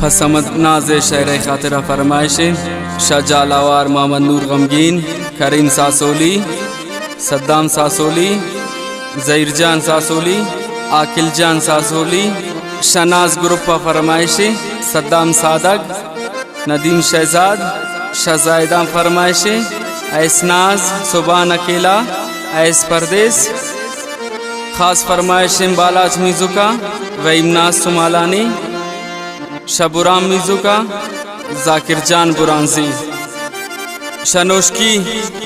फसमत नाज शहर खातिर फरमाइश शाहजालावार मोहम्मद नूर गमगीन, करीम सासोली, सद्दाम सासोली, ज़हीरजान सासोली, आकिल जान सासोली, शनाज ग्रुप पर फरमाइश सद्दाम सादक, नदीम शहजाद, शहजायदा फरमाइश ऐसनाज सुबान अकेला, ऐस परदेस, ख़ास फरमाइश बालाज मिजुका व इमनाज सुमालानी, शबुराम मिजुका, जाकिर जान बुरानजी, शनोशकी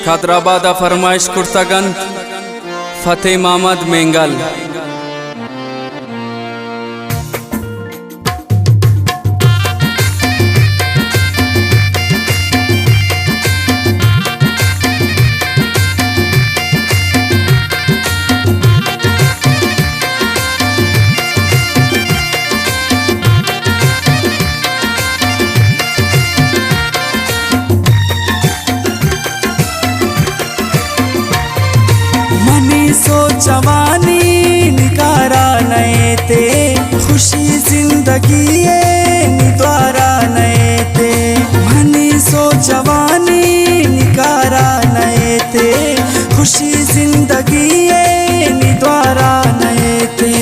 खतराबादा फरमाइश कुर्तागंज, फतेह मोहम्मद मेंगल। जवानी निकारा नए ते, खुशी जिंदगी निद्वारा नए ते, मनी सो जवानी निकारा नए ते, खुशी जिंदगी निद्वारा नए ते।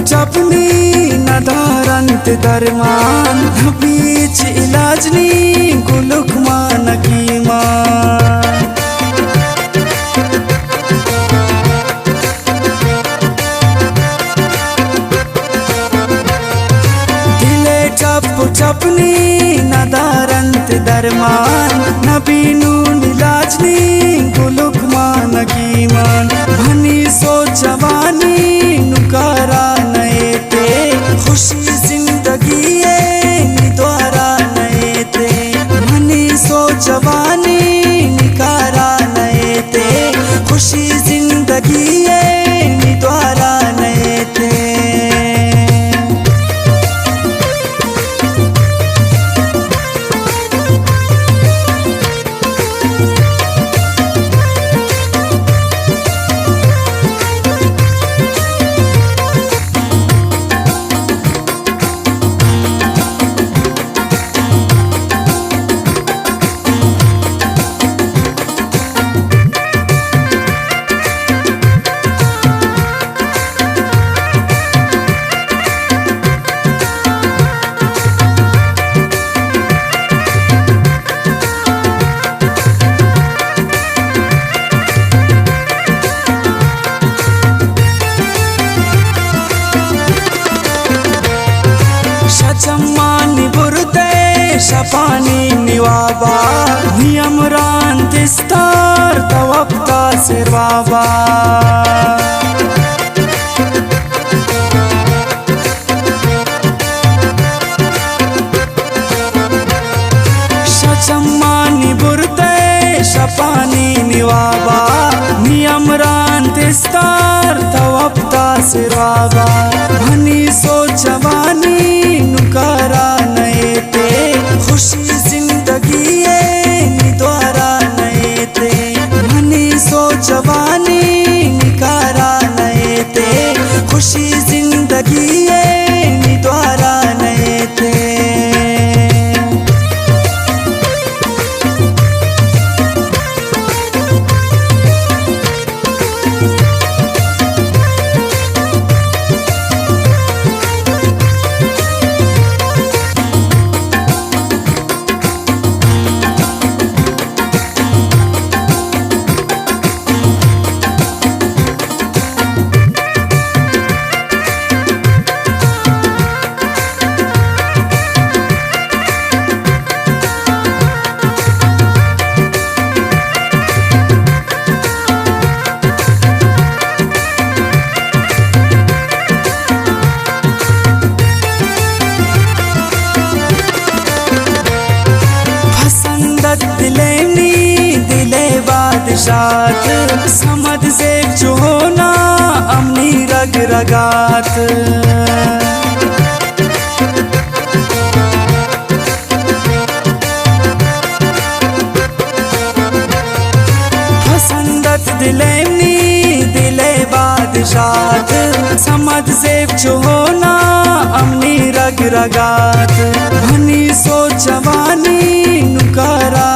जपनी नदारंत दरमान, बीच इलाजनी गुलुकमान की मान। दिले जपनी नदारंत दरमान, नबीनू इलाजनी गुलुकमान की मान। भनी सो जवानी नुकारा नए ते, खुशी जिंदगी निद्वारा नए ते, मनी सो जवानी निकारा नए ते, खुशी जिंदगी निद्वारा नए ते। शचम्मानी बुरते शपानी निवाबा, नियमरान तिस्तार तवप्ता सिरवाबा। शचम्मानी बुरते शपानी निवाबा, नियमरान तिस्तार तवप्ता सिरवाबा। भनी सो जवानी नुकारा नए ते, खुशी जिंदगी निद्वारा नए ते, मनी सो जवानी निकारा नए ते, खुशी जिंदगी निद्वारा नए ते। बादशात समद से चोना अमनी रग रगात हसंदत दिलेमनी दिले बादशात समद से चोना अमनी रग रगात भनी सो जवानी नुकारा